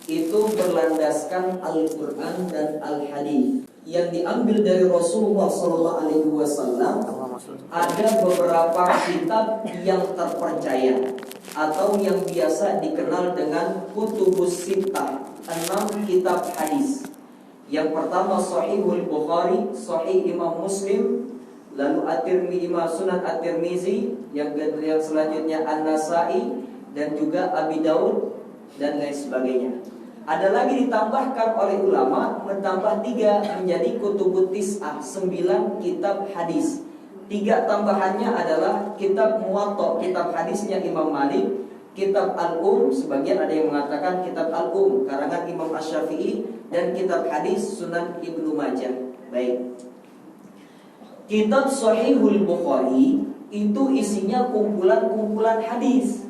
itu berlandaskan Al-Quran dan Al-Hadis yang diambil dari Rasulullah SAW. Ada beberapa kitab yang terpercaya atau yang biasa dikenal dengan Kutubus Sittah, 6 kitab hadis. Yang pertama Sahihul Bukhari, Sahih Imam Muslim, lalu At-Tirmidzi, Sunan At-Tirmidzi, yang selanjutnya An-Nasai dan juga Abi Daud dan lain sebagainya. Ada lagi ditambahkan oleh ulama, menambah 3 menjadi Kutubut Tis'ah, 9 kitab hadis. 3 tambahannya adalah kitab Muwatta, kitab hadisnya Imam Malik, kitab Al-Um, sebagian ada yang mengatakan kitab Al-Um karangan Imam Asy-Syafi'i, dan kitab hadis Sunan Ibnu Majah. Baik. Kitab Sahihul Bukhari itu isinya kumpulan-kumpulan hadis.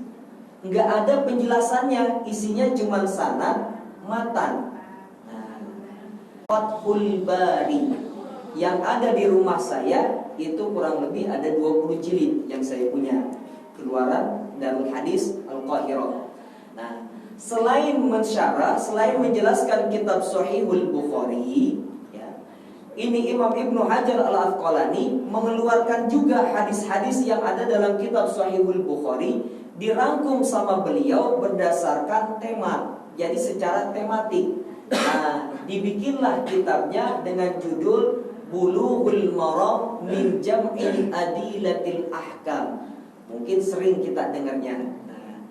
Enggak ada penjelasannya, isinya cuma sanad, matan. Fathul Bari yang ada di rumah saya itu kurang lebih ada 20 jilid yang saya punya, keluaran Darul Hadis Al-Qahirah. Nah, selain mensyarah, selain menjelaskan kitab Sahihul Bukhari, ya, ini Imam Ibnu Hajar Al-Asqalani mengeluarkan juga hadis-hadis yang ada dalam kitab Sahihul Bukhari, dirangkum sama beliau berdasarkan tema. Jadi secara tematik. Nah, dibikinlah kitabnya dengan judul Bulughul Maram min Jam'i Adillatil Ahkam. Mungkin sering kita dengarnya. Nah,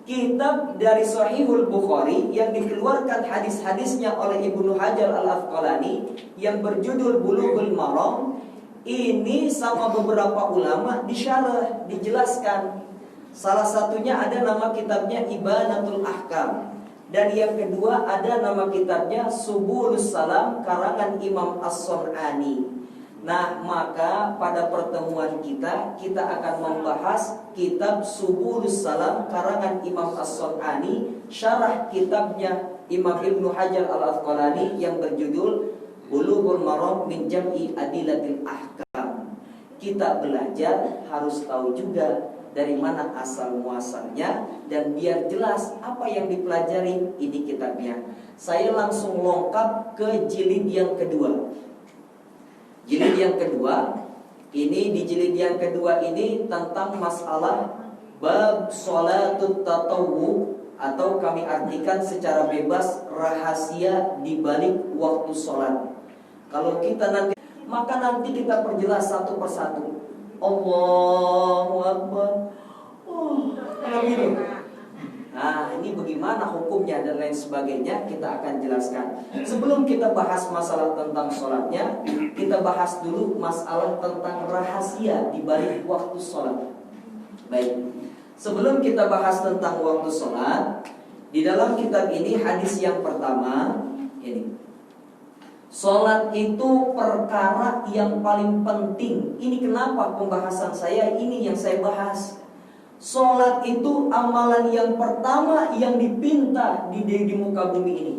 kitab dari Sahihul Bukhari yang dikeluarkan hadis-hadisnya oleh Ibnu Hajar Al-Asqalani yang berjudul Bulughul Maram, ini sama beberapa ulama disyarah, dijelaskan. Salah satunya ada nama kitabnya Ibanatul Ahkam. Dan yang kedua ada nama kitabnya Subulus Salam karangan Imam As-Sun'ani. Nah, maka pada pertemuan kita akan membahas kitab Subulus Salam karangan Imam As-Sun'ani, syarah kitabnya Imam Ibnu Hajar Al-Asqalani yang berjudul Bulughul Maram min Jam'i Adillatil Ahkam. Kita belajar harus tahu juga dari mana asal muasalnya, dan biar jelas apa yang dipelajari ini kitabnya. Saya langsung lengkap ke jilid yang kedua. Jilid yang kedua, ini di jilid yang kedua ini tentang masalah bab sholatut tatawwu, atau kami artikan secara bebas rahasia di balik waktu sholat. Kalau kita nanti, maka nanti kita perjelas satu persatu. Allahu Akbar. Gitu. Nah, ini bagaimana hukumnya dan lain sebagainya kita akan jelaskan. Sebelum kita bahas masalah tentang sholatnya, kita bahas dulu masalah tentang rahasia di balik waktu sholat. Baik. Sebelum kita bahas tentang waktu sholat, di dalam kitab ini hadis yang pertama ini. Sholat itu perkara yang paling penting. Ini kenapa pembahasan saya ini yang saya bahas. Sholat itu amalan yang pertama yang dipinta di muka bumi ini.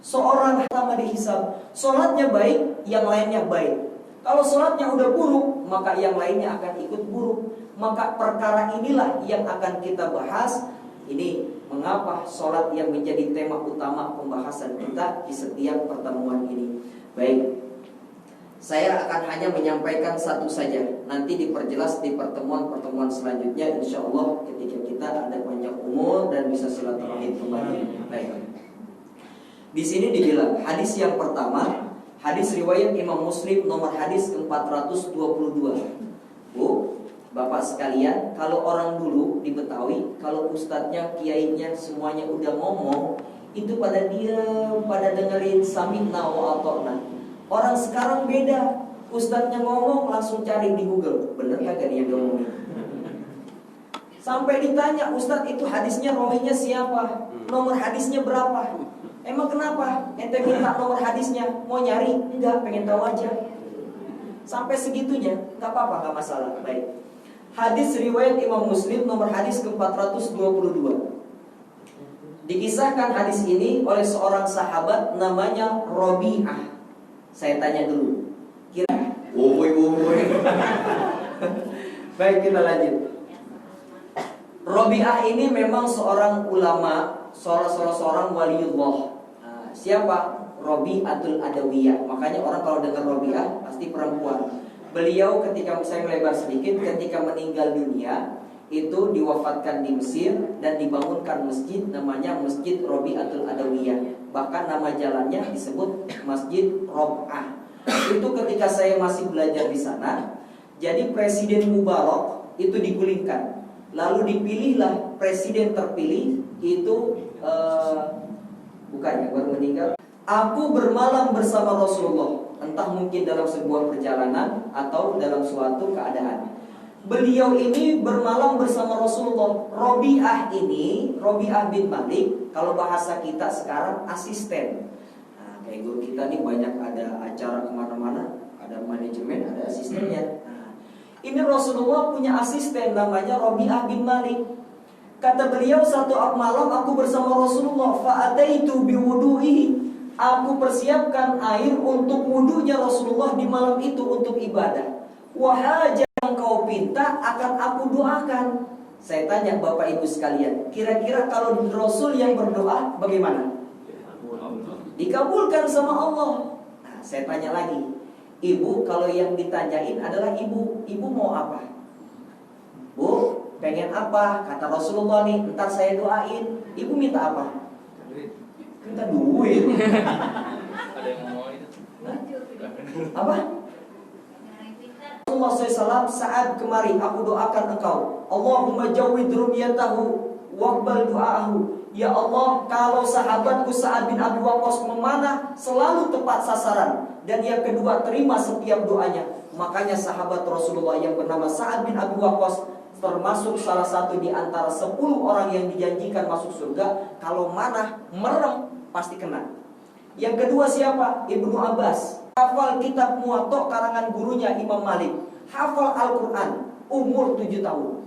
Seorang pertama dihisab, sholatnya baik, yang lainnya baik. Kalau sholatnya udah buruk, maka yang lainnya akan ikut buruk. Maka perkara inilah yang akan kita bahas. Ini mengapa sholat yang menjadi tema utama pembahasan kita di setiap pertemuan ini. Baik, saya akan hanya menyampaikan satu saja. Nanti diperjelas di pertemuan-pertemuan selanjutnya, insya Allah ketika kita ada banyak umur dan bisa silaturahim kembali. Baik. Di sini dibilang hadis yang pertama, hadis riwayat Imam Muslim nomor hadis 422. Bu, Bapak sekalian, kalau orang dulu di Betawi, kalau ustadznya, kiainya semuanya udah ngomong, itu pada diam, pada dengerin sami'na wa ata'na. Orang sekarang beda, ustadznya ngomong langsung cari di Google, bener kagak dia ngomongin. Sampai ditanya, ustadz itu hadisnya rawinya siapa, nomor hadisnya berapa? Emang kenapa? Ente minta nomor hadisnya, mau nyari? Enggak, pengen tahu aja. Sampai segitunya, nggak apa-apa, nggak masalah. Baik. Hadis riwayat Imam Muslim nomor hadis ke-422. Dikisahkan hadis ini oleh seorang sahabat namanya Rabi'ah. Saya tanya dulu. Kira Baik, kita lanjut. Rabi'ah ini memang seorang ulama seorang waliullah. Siapa? Robi'atul Adawiyah. Makanya orang kalau dengar Robi'ah pasti perempuan. Beliau ketika, saya melebar sedikit, ketika meninggal dunia itu diwafatkan di Mesir dan dibangunkan masjid namanya Masjid Robi'atul Adawiyah. Bahkan nama jalannya disebut Masjid Rob'ah. Itu ketika saya masih belajar di sana. Jadi Presiden Mubarak itu digulingkan. Lalu dipilihlah presiden terpilih itu bukannya baru meninggal. Aku bermalam bersama Rasulullah, entah mungkin dalam sebuah perjalanan atau dalam suatu keadaan. Beliau ini bermalam bersama Rasulullah. Robi'ah ini, Robi'ah bin Malik, kalau bahasa kita sekarang asisten. Nah, kayak guru kita nih banyak ada acara kemana-mana, ada manajemen, ada asistennya. Nah, ini Rasulullah punya asisten namanya Robi'ah bin Malik. Kata beliau, satu malam aku bersama Rasulullah, fa'ataitu biwudu'ihi. Aku persiapkan air untuk wudunya Rasulullah di malam itu untuk ibadah. Wahajat yang kau pinta akan aku doakan. Saya tanya Bapak Ibu sekalian, kira-kira kalau Rasul yang berdoa bagaimana? Dikabulkan sama Allah. Nah, saya tanya lagi, Ibu kalau yang ditanyain adalah Ibu mau apa? Bu, pengen apa? Kata Rasulullah nih, ntar saya doain. Ibu minta apa? Minta duit. Ada yang mau itu? Apa? Rasulullah SAW saat kemari aku doakan engkau, Allahumma jawid rumiyatahu waqbal du'aahu. Ya Allah, kalau sahabatku Sa'ad bin Abi Waqqas memanah selalu tepat sasaran, dan yang kedua terima setiap doanya. Makanya sahabat Rasulullah yang bernama Sa'ad bin Abi Waqqas termasuk salah satu di antara 10 orang yang dijanjikan masuk surga. Kalau manah merem pasti kena. Yang kedua siapa? Ibnu Abbas. Hafal kitab Muwatta karangan gurunya Imam Malik. Hafal Al-Quran umur 7 tahun.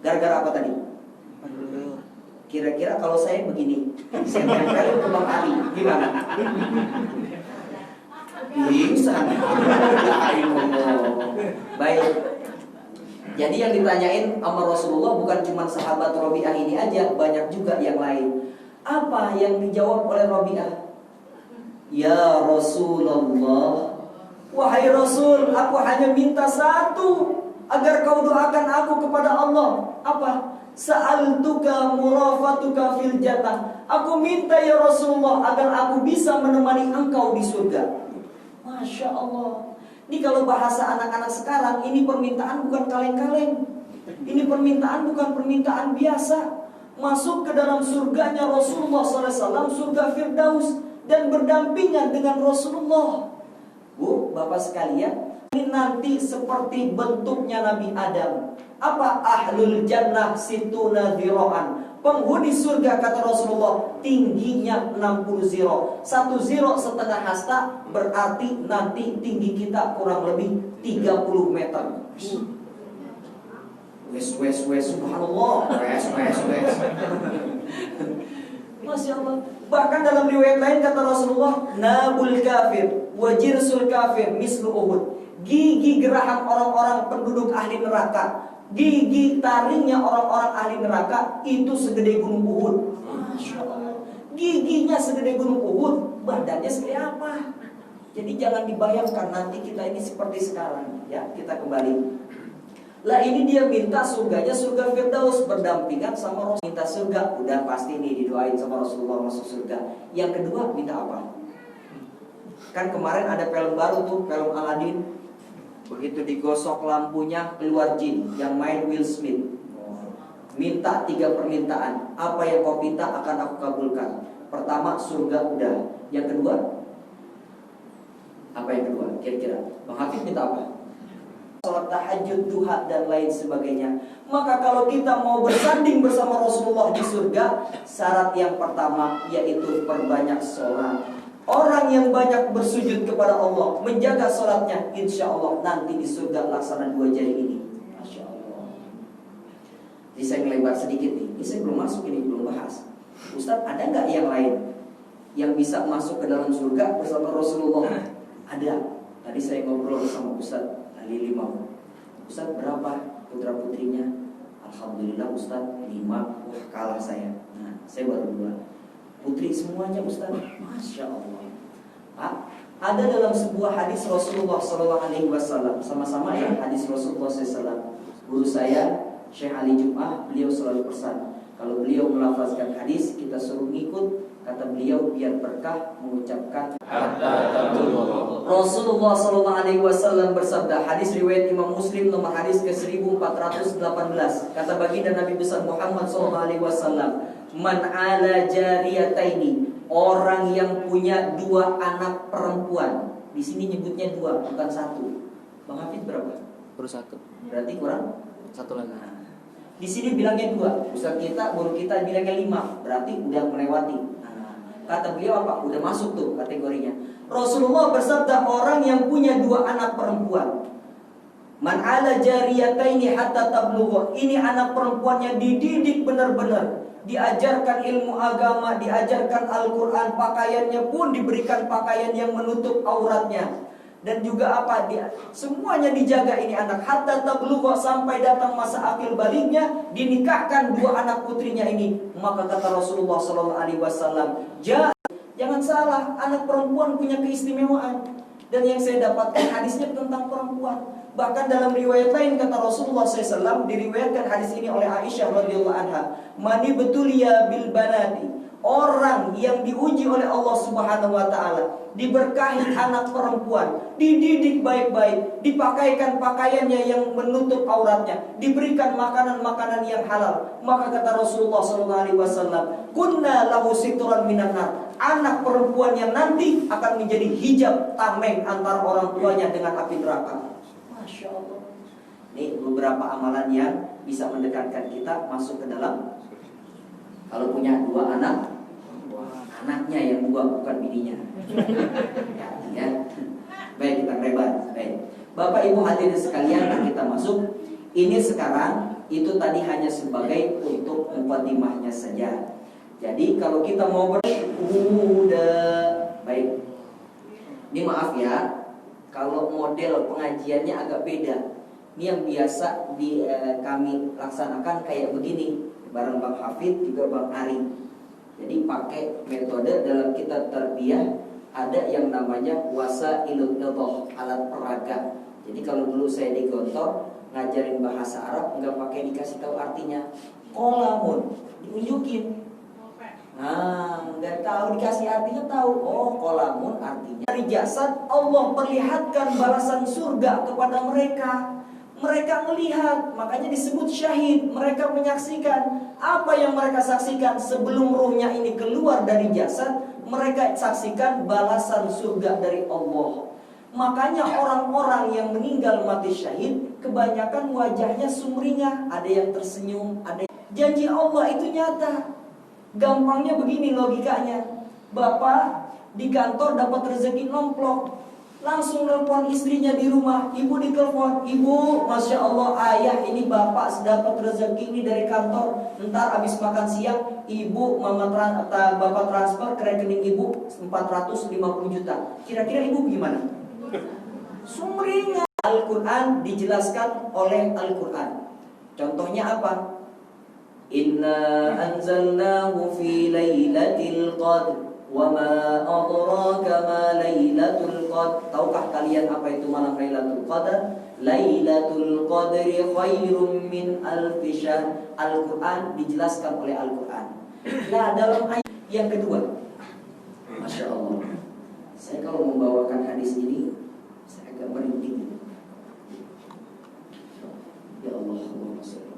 Gara-gara apa tadi? Kira-kira kalau saya begini, saya tempelin ke Bang Ali, gimana? Pingsan. Baik. Jadi yang ditanyain sama Rasulullah bukan cuma sahabat Robi'ah ini aja, banyak juga yang lain. Apa yang dijawab oleh Robi'ah? Ya Rasulullah, wahai Rasul, aku hanya minta satu, agar kau doakan aku kepada Allah. Apa? Sa'altuka murafatuka fil jannah. Aku minta ya Rasulullah agar aku bisa menemani engkau di surga. Masya Allah. Ini kalau bahasa anak-anak sekarang, ini permintaan bukan kaleng-kaleng. Ini permintaan bukan permintaan biasa. Masuk ke dalam surganya Rasulullah SAW, surga Firdaus, dan berdampingan dengan Rasulullah. Bu, Bapak sekalian, ini nanti seperti bentuknya Nabi Adam. Apa? Ahlul jannah situna dhiro'an. Penghuni surga kata Rasulullah tingginya 60 ziro. 1 ziro setengah hasta, berarti nanti tinggi kita kurang lebih 30 meter. Wes, subhanallah. Wes. Masya Allah. Bahkan dalam riwayat lain kata Rasulullah, nabul kafir, wajirsul kafir, mislu Uhud. Gigi geraham orang-orang penduduk ahli neraka, gigi taringnya orang-orang ahli neraka itu segede gunung Uhud. Masya Allah. Giginya segede gunung Uhud, badannya segede apa? Jadi jangan dibayangkan nanti kita ini seperti sekarang. Ya, kita kembali. Lah ini dia minta surganya surga Firdaus, berdampingan sama Rasul. Minta surga, udah pasti nih didoain sama Rasulullah masuk surga. Yang kedua minta apa? Kan kemarin ada film baru tuh, film Aladdin. Begitu digosok lampunya keluar jin yang main Will Smith. Minta 3 permintaan. Apa yang kau minta akan aku kabulkan. Pertama surga udah. Yang kedua apa yang kedua? Kira-kira Bang Hafid minta apa? Salat tahajud, duha dan lain sebagainya. Maka kalau kita mau bersanding bersama Rasulullah di surga, syarat yang pertama yaitu perbanyak sholat. Orang yang banyak bersujud kepada Allah, menjaga sholatnya, insya Allah nanti di surga laksana 2 jari ini. Masya Allah. Jadi saya melebar sedikit nih. Ini saya belum masuk, ini belum bahas. Ustaz, ada nggak yang lain yang bisa masuk ke dalam surga bersama Rasulullah? Ada. Tadi saya ngobrol sama Ustaz Ali 5. Ustaz berapa putra putrinya? Alhamdulillah Ustaz 5. Wah, kalah saya. Nah, saya baru 2. Putri semuanya Ustaz. Masya Allah. Ada dalam sebuah hadis Rasulullah SAW, sama-sama ya hadis Rasulullah SAW. Guru saya Syekh Ali Jum'ah, beliau selalu pesan, kalau beliau melafazkan hadis, kita suruh ngikut. Kata beliau, biar berkah mengucapkan Rasulullah SAW bersabda, hadis riwayat Imam Muslim nomor hadis ke 1418. Kata baginda Nabi besar Muhammad SAW, man ala jariyataini, orang yang punya 2 anak perempuan. Di sini nyebutnya 2, bukan 1. Bang Hafid berapa? Baru 1. Berarti kurang 1 lagi. Di sini bilangnya 2. Ustaz kita, guru kita bilangnya 5. Berarti udah melewati. Kata beliau apa? Udah masuk tuh kategorinya. Rasulullah bersabda, orang yang punya 2 anak perempuan, man ala jariyataini hatta tablugha. Ini anak perempuannya dididik benar-benar, diajarkan ilmu agama, diajarkan Al-Quran, pakaiannya pun diberikan pakaian yang menutup auratnya. Dan juga apa? Semuanya dijaga ini anak. Hatta tablugha, sampai datang masa akil baliknya, dinikahkan 2 anak putrinya ini. Maka kata Rasulullah SAW, jangan salah, anak perempuan punya keistimewaan. Dan yang saya dapatkan hadisnya tentang perempuan. Bahkan dalam riwayat lain kata Rasulullah SAW, diriwayatkan hadis ini oleh Aisyah radhiyallahu anha, mani betulia bil banati, orang yang diuji oleh Allah Subhanahu wa taala, diberkahi anak perempuan, dididik baik-baik, dipakaikan pakaiannya yang menutup auratnya, diberikan makanan-makanan yang halal. Maka kata Rasulullah SAW, kunna lahu sitran minan nar. Anak perempuan yang nanti akan menjadi hijab tameng antara orang tuanya dengan api neraka. Masya Allah. Ini beberapa amalan yang bisa mendekatkan kita masuk ke dalam. Kalau punya 2 anak, anaknya yang 2, bukan bininya. Ya. Baik, kita lebar. Baik. Bapak Ibu hadirin sekalian, kita masuk. Ini sekarang itu tadi hanya sebagai untuk mukadimahnya saja. Jadi kalau kita mau baik. Ini maaf ya, kalau model pengajiannya agak beda. Ini yang biasa kami laksanakan kayak begini, bareng Bang Hafid juga Bang Ari. Jadi pakai metode dalam kitab tarbiyah, ada yang namanya wasailul idhah, alat peraga. Jadi kalau dulu saya di Gontor ngajarin bahasa Arab, nggak pakai dikasih tahu artinya, kolamun diunjukin. Nggak tahu dikasih artinya tahu. Oh, kolamun artinya dari jasad Allah perlihatkan balasan surga kepada mereka. Mereka melihat, makanya disebut syahid. Mereka menyaksikan apa yang mereka saksikan sebelum ruhnya ini keluar dari jasad. Mereka saksikan balasan surga dari Allah. Makanya orang-orang yang meninggal mati syahid, kebanyakan wajahnya sumringah, ada yang tersenyum, ada janji Allah itu nyata. Gampangnya begini logikanya. Bapak di kantor dapat rezeki nomplok, langsung nelpon istrinya di rumah. Ibu ditelepon, ibu, Masya Allah ayah, ini bapak dapat rezeki ini dari kantor. Ntar abis makan siang, ibu bapak transfer ke rekening ibu 450 juta. Kira-kira ibu gimana? Sumringah. Al-Quran dijelaskan oleh Al-Quran. Contohnya apa? Inna anzalnahu fi lailatul qadr wa ma adraka ma lailatul qadr. Tahukah kalian apa itu malam Lailatul Qadar? Lailatul Qadri khairum min alfi syahr. Al-Quran dijelaskan oleh Al-Quran. Nah, dalam ayat yang kedua, Masya Allah, saya kalau membawakan hadis ini saya agak merinding. Ya Allah, Allahumma sholli.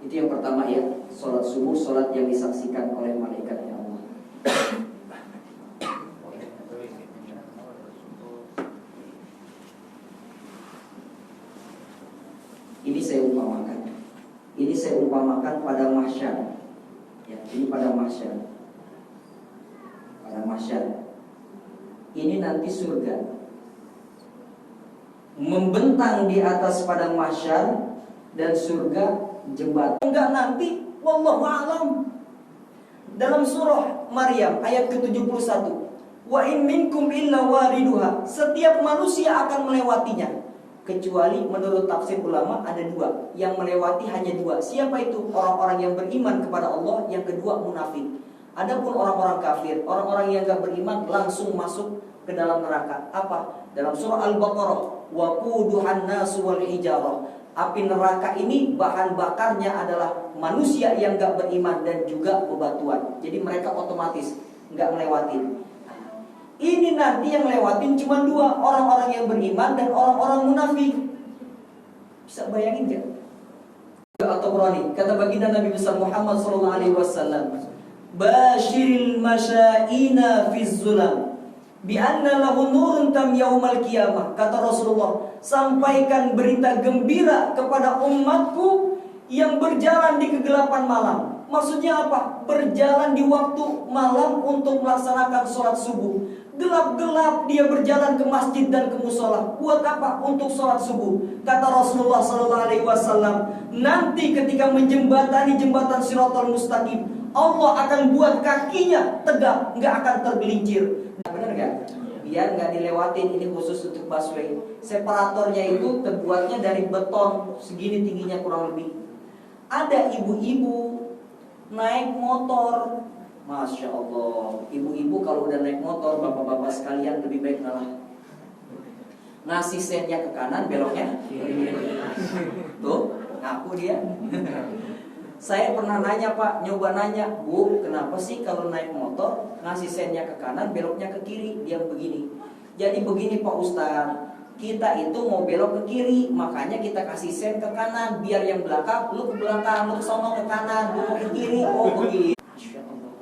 Itu yang pertama ya, sholat subuh, sholat yang disaksikan oleh malaikatnya Allah. Ini saya umpamakan pada mahsyar. Ya, ini pada mahsyar. Pada mahsyar. Ini nanti surga membentang di atas padang mahsyar, dan surga jembatan. Enggak nanti, wallahu a'lam. Dalam surah Maryam ayat ke-71, wa in minkum illa wariduha, setiap manusia akan melewatinya. Kecuali menurut tafsir ulama ada dua. Yang melewati hanya dua. Siapa itu? Orang-orang yang beriman kepada Allah. Yang kedua munafik. Adapun orang-orang kafir, orang-orang yang gak beriman langsung masuk ke dalam neraka. Apa? Dalam surah Al-Baqarah, waquduhan nasu wal hijarah. Api neraka ini bahan bakarnya adalah manusia yang gak beriman dan juga bebatuan. Jadi mereka otomatis gak ngelewatin. Ini nanti yang lewatin cuma dua, orang-orang yang beriman dan orang-orang munafik. Bisa bayangin gak? Atau Qurani, kata baginda Nabi besar Muhammad SAW, Bashiril masyaina fiz zulam bi anna lahu nurun tam yaumal qiyamah. Kata Rasulullah, sampaikan berita gembira kepada umatku yang berjalan di kegelapan malam. Maksudnya apa? Berjalan di waktu malam untuk melaksanakan sholat subuh. Gelap-gelap dia berjalan ke masjid dan ke musola. Buat apa? Untuk sholat subuh. Kata Rasulullah SAW, nanti ketika menjembatani jembatan Shiratal Mustaqim, Allah akan buat kakinya tegak, nggak akan tergelincir. Benar nggak? Biar nggak dilewatin. Ini khusus untuk busway. Separatornya itu terbuatnya dari beton segini tingginya kurang lebih. Ada ibu-ibu naik motor, Masya Allah. Ibu-ibu kalau udah naik motor, bapak-bapak sekalian lebih baik ngalah. Ngasih sennya ke kanan, beloknya tuh, ngaku dia. Saya pernah nanya Pak, nyoba nanya, Bu, kenapa sih kalau naik motor ngasih sennya ke kanan, beloknya ke kiri? Dia begini. Jadi begini Pak Ustadz, kita itu mau belok ke kiri, makanya kita kasih sen ke kanan, biar yang belakang, lu ke belakang, lu ke sono ke kanan, lu ke kiri, oh begini. Masya Allah.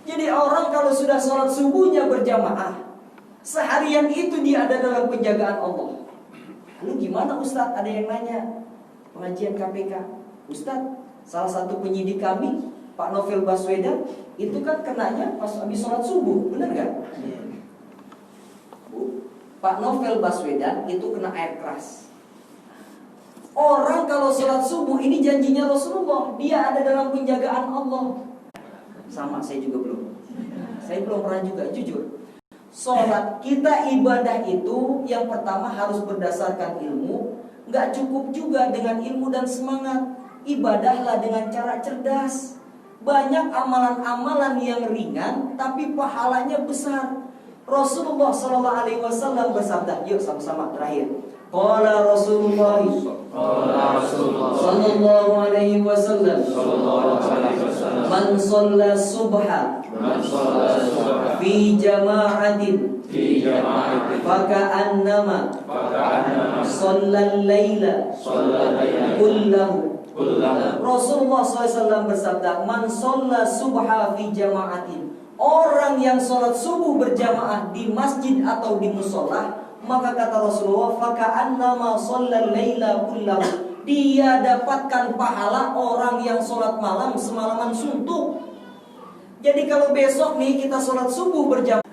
Jadi orang kalau sudah sholat subuhnya berjamaah, seharian itu dia ada dalam penjagaan Allah. Lalu gimana Ustadz? Ada yang nanya, pengajian KPK, Ustadz, salah satu penyidik kami, Pak Novel Baswedan, itu kan kenanya pas habis sholat subuh, benar gak? Pak Novel Baswedan itu kena air keras. Orang kalau sholat subuh ini janjinya Rasulullah, dia ada dalam penjagaan Allah. Sama, saya juga belum. Saya belum pernah juga, jujur. Sholat kita ibadah itu yang pertama harus berdasarkan ilmu. Gak cukup juga dengan ilmu dan semangat. Ibadahlah dengan cara cerdas. Banyak amalan-amalan yang ringan tapi pahalanya besar. Rasulullah SAW bersabda, yuk sama-sama terakhir. Qala Rasulullah sallallahu alaihi wasallam, man shalla subha fi jama'atin faka'annama shalla al-laila kullahu. Rasulullah SAW bersabda, man shalla subha fi jama'atin, orang yang sholat subuh berjamaah di masjid atau di musola, maka kata Rasulullah, faka'annama shallal laila kullahu, dia dapatkan pahala orang yang sholat malam semalaman suntuk. Jadi kalau besok nih kita sholat subuh berjamaah,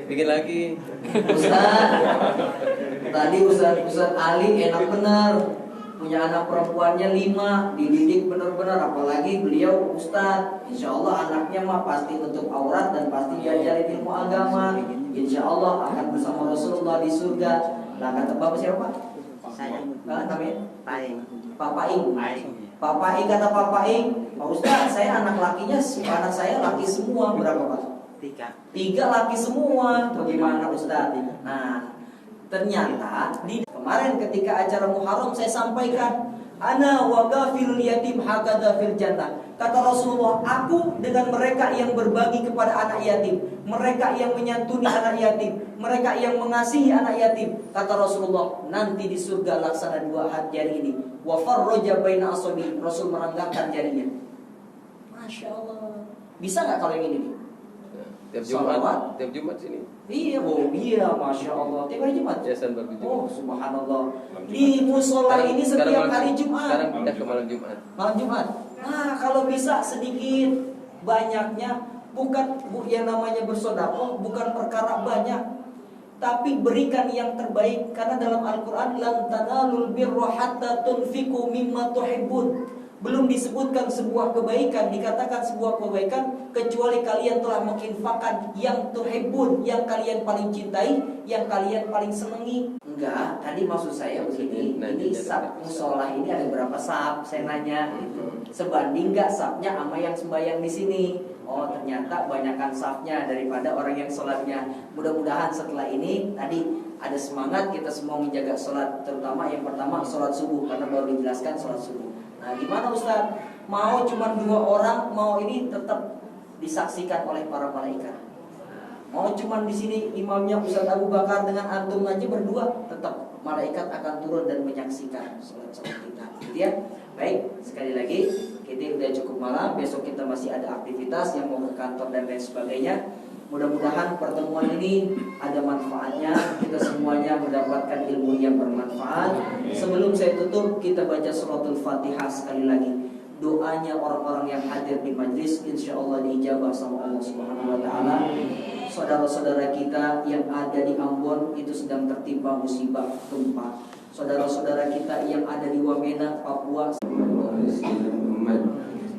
bikin lagi. Ustaz, tadi Ustaz Ali enak benar, punya anak perempuannya 5, dididik benar-benar, apalagi beliau Ustadz. Insya Allah anaknya mah pasti untuk aurat dan pasti diajarin ilmu agama. Insya Allah akan bersama Rasulullah di surga. Nah kata Bapak siapa Pak? Saya. Namanya? Paing. Pak Paing. Pak Paing kata Pak Paing, Pak Ustadz saya anak lakinya, anak saya laki semua. Berapa Pak? 3 laki semua. Bagaimana Ustadz? Nah ternyata di kemarin ketika acara Muharram saya sampaikan, ana wa ghafilul yatim hakadha fil jannah. Kata Rasulullah, aku dengan mereka yang berbagi kepada anak yatim, mereka yang menyantuni anak yatim, mereka yang mengasihi anak yatim. Kata Rasulullah, nanti di surga laksana 2 jari ini. Wa farraja baina asabi, Rasul merenggangkan jarinya. Masya Allah. Bisa nggak kalau yang ini nih? Tiap Jumat sini. Iya, oh iya, Masya Allah. Tiap hari Jumat? Yayasan Baru Jumat. Oh, subhanallah. Di musola ini setiap hari Jumat. Sekarang pindah ke malam Jumat. Malam Jumat. Nah, kalau bisa sedikit, banyaknya, bukan yang namanya bersedekah, bukan perkara banyak, tapi berikan yang terbaik. Karena dalam Al-Quran, lan tanalul birra hatta tunfiqu mimma tuhibbun. Belum disebutkan sebuah kebaikan, dikatakan sebuah kebaikan kecuali kalian telah menginfakkan yang tuhibbun, yang kalian paling cintai, yang kalian paling senangi. Enggak, tadi maksud saya begini, ini sab musola ini ada berapa sab? Saya nanya gitu. Sebanding enggak sabnya sama yang sembahyang di sini? Oh, ternyata banyakkan sabnya daripada orang yang sholatnya. Mudah-mudahan setelah ini tadi ada semangat kita semua menjaga sholat, terutama yang pertama sholat subuh, karena baru dijelaskan sholat subuh. Nah, gimana Ustaz? Mau cuma 2 orang, mau ini tetap disaksikan oleh para malaikat. Mau cuma di sini imamnya Ustaz Abu Bakar dengan antum aja berdua, tetap malaikat akan turun dan menyaksikan sholat-sholat kita. Gitu ya. Baik, sekali lagi kita udah cukup malam, besok kita masih ada aktivitas yang mau ke kantor dan lain sebagainya. Mudah-mudahan pertemuan ini ada manfaatnya, kita semuanya mendapatkan ilmu yang bermanfaat. Sebelum saya tutup, kita baca suratul Fatihah sekali lagi. Doanya orang-orang yang hadir di majlis insya Allah diijabah sama Allah Subhanahu wa taala. Saudara-saudara kita yang ada di Ambon itu sedang tertimpa musibah gempa. Saudara-saudara kita yang ada di Wamena, Papua.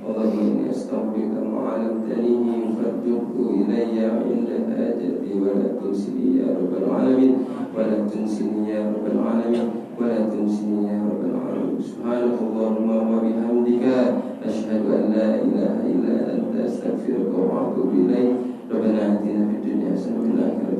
اللهم إني أستغفرك ما علمتني فارجعه إلي عند حاجتي ولا تنسني يا رب العالمين ولا تنسني يا رب العالمين ولا تنسني يا رب العالمين سبحانك اللهم وبحمدك أشهد أن لا إله إلا أنت أستغفرك وأتوب إليك ربنا آتنا في الدنيا حسنة وفي الآخرة